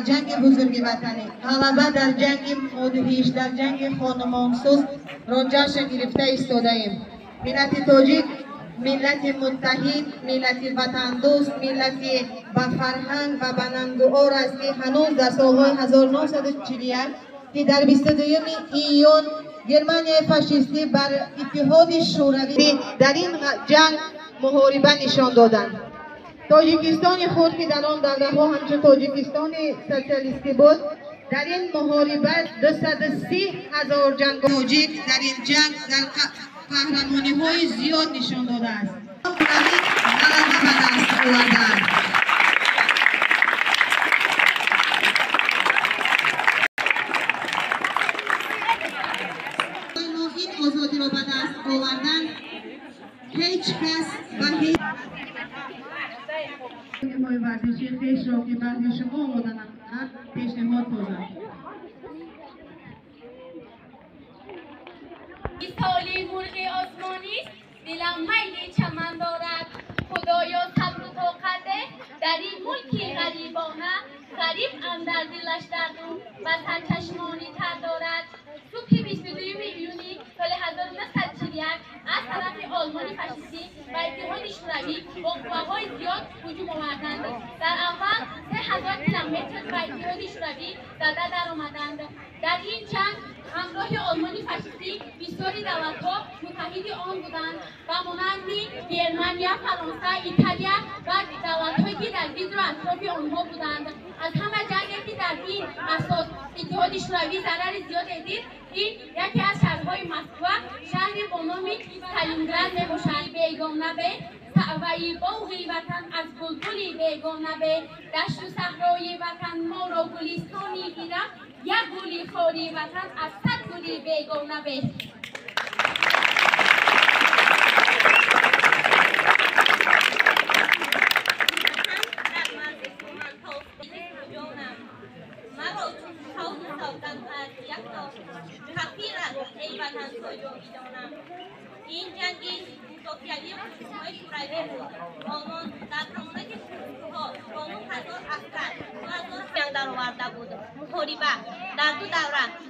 جنگ بزرگ وطنی، غلبه در جنگ مدهیش، در جنگ خانمانسوز را جشن گرفته ایستاده ایم. ملت تاجیک ملت متحد، ملت وطن دوست، ملت با فرهنگ و با ننگ و عار است که هنوز در سالهای 1941 که در 22 ایون گرمانیای فاشیستی بر اتحاد شوروی در این جنگ محاربه نشان دادند. تاجیکستان خود که در آن دوره‌ها همچون تاجیکستان سوسیالیستی بود، در این محاربت 230,000 جنگ تاجیک در این جنگ در قهرمانی‌های زیاد نشان داده است. غلبه به دست آوردند. این آزادی را به دست آوردن هیچ کس و هیچ های ورزشی خویش را که برای شما آماده نمودند پیشنهاد سازد. سالی مرغ آسمانی است، دلم میل چمن دارد. خدایا صبر و طاقت ده در این ملک غریبانه، غریب اندر دلش درد و وطن چشمانی تر دارد. صبح 22 ایونی سال 1941 از طرف آلمان فاشیستی و اتحاد شوروی با قوه‌های زیاد هجوم آوردند. در اول 3000 کیلومتر به اتحاد شوروی زده درآمدند. در این جنگ همراه آلمان فاشیستی بسیاری دولت‌ها متحد آن بودند و مانند گرمانیا، فرانسه، ایتالیا و دولت‌هایی که در زیر و اطراف آنها بودند. از همه جنگی که در این اساس اتحاد شوروی ضرر زیاد دید، این یکی از شهرهای مسکو شهری با نام استالینگراد میباشد. بیگانه به سعوی باغی وطن از بلبلی بیگانه به دشت و صحرای وطن ما را گلستانی گیرد. یک گلی خاری وطن از 100 گلی بیگانه به. این جنگی سوسیالی های شوروی بود. آلمان در تمام کشورها با 9,000 اسکر 2,000 جنگ درآورده بود. محاربه در دو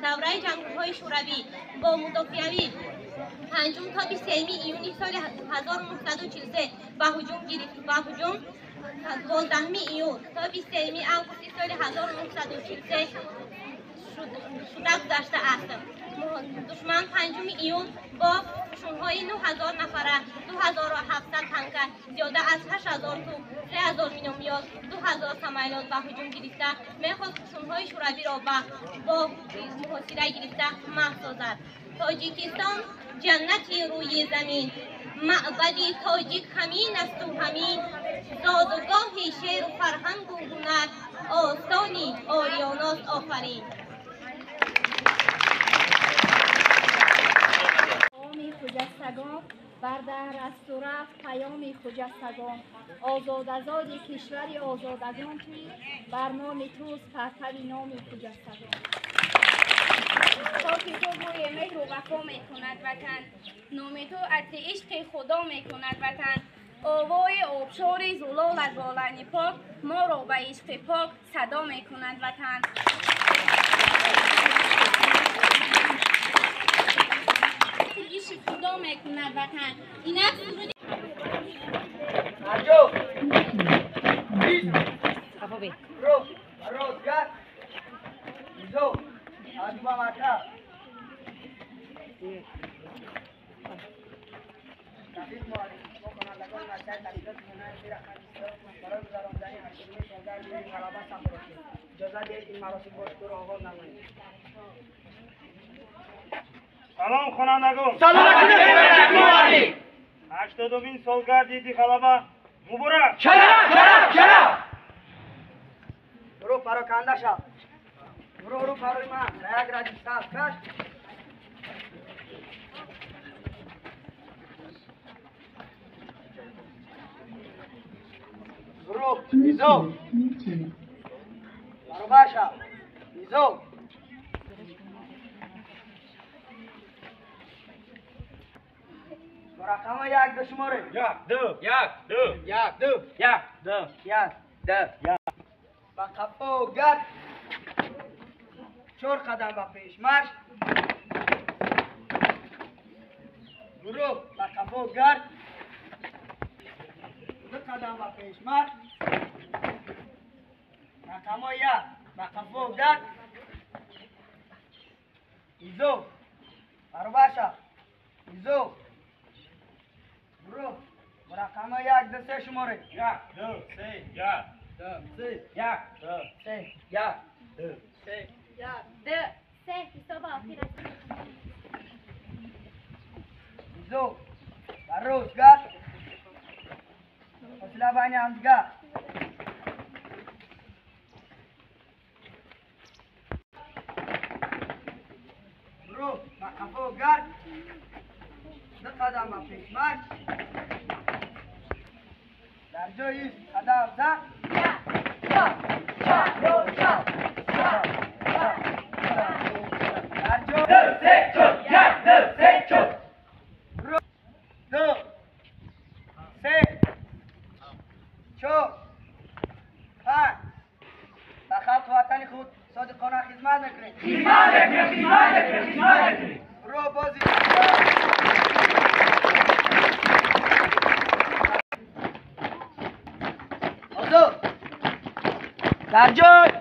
دوره جنگ‌های شوروی با مدافعین 5 تا 23 ایونی سال 1943 به هجوم گرفت. به هجوم 12 ایون تا 23 آگوست سال 1943 شده گذشته است. دشمن 5 ایون با قشون‌های 9,000 نفره، 2,700 تانک، زیاده از 8,000 توپ، 3,000 مینومیات، 2,000 سمایلات به هجوم گرفته میخواست قشون‌های شوروی را با محاصره گرفته محو سازد. تاجیکستان جنتی روی زمین، معبد تاجیک همین است و همین، زادگاه شعر و فرهنگ و هنر، آستانی آریاناست آفرین. خجستگان بردر از تو رفت پیام خجستگان، آزاد آزاد کشور آزادگان توی بر نام توست پرتو نام خجستگان. خاک تو بوی مهر و وفا میکند وطن، نام تو عطر عشق خدا میکند وطن. آوای آبشار زلال از بالین پاک ما را به عشق پاک صدا میکند وطن. خدا میکند وطن. اینک سرود آجو افابی رو روزگار زو آجبا ماتا تفیز موالی مکنن لگان نشای تلیدت منای شیر اخوانیستان برای گذارمدنی حکیمی شنگر بیوی خرابان سمبرسی جزا دید این مراسم باشتور آغاز نمانی. سلام خوانندگان. سلام 80مین سالگرد عید غلبه مبارک. چرا برو پراکنده شو. برو پروی من یک راجستان کش برو ایزو برو باشا ایزو رقم یک دو شماره یک دو با قفا و گرد 4 قدم به پیش مارش. گروه به کفو گرد. 2 قدم به پیش مارش. رقم 1 به کفو گرد. ایزو برابر ایزو برو رقم 1 2 3 شماره 1 2 3 1 2 3 1 2 3 1 2 3 سه حساب آخر است. ایزو بروز گرد فاصله بین همدیگه برو به کفو گرد 2 قدم به پیش مارش در جایی قدم زد در جایی 2 3 4 5 به خلق وطن خود صادقانه خدمت میکنید برو بازی در جای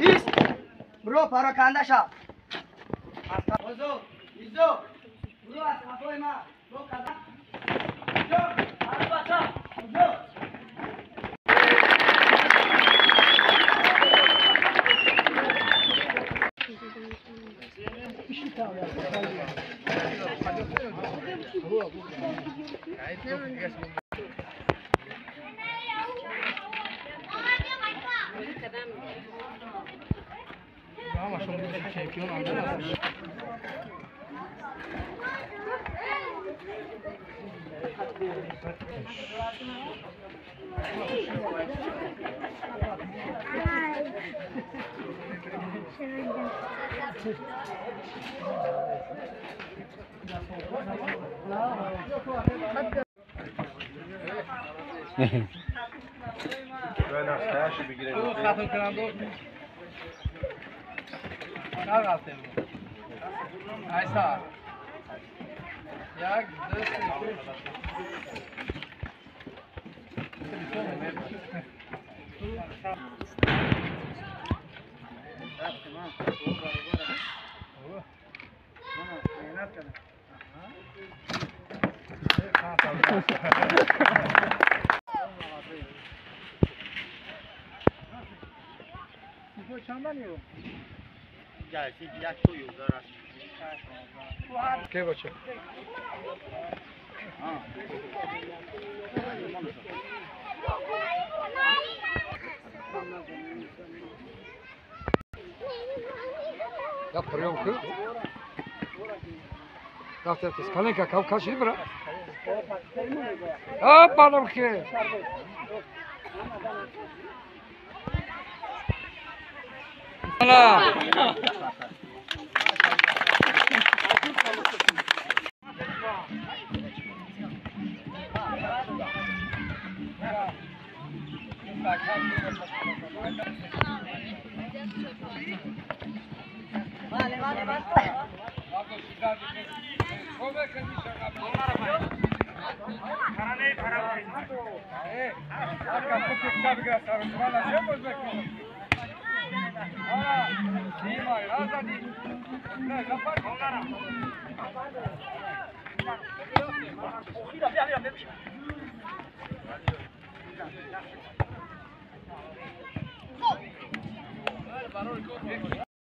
ایست برو پراکنده شو بزرگ ایزو برو از کفای من برو قدم جو برو بچه بزرگ ختم کننده نقلتیم ایسا 1 2 که باشه Ja, приемка. Как это? Скаленка, кавказ ибра. А, панамки. Ала. Vale, basta.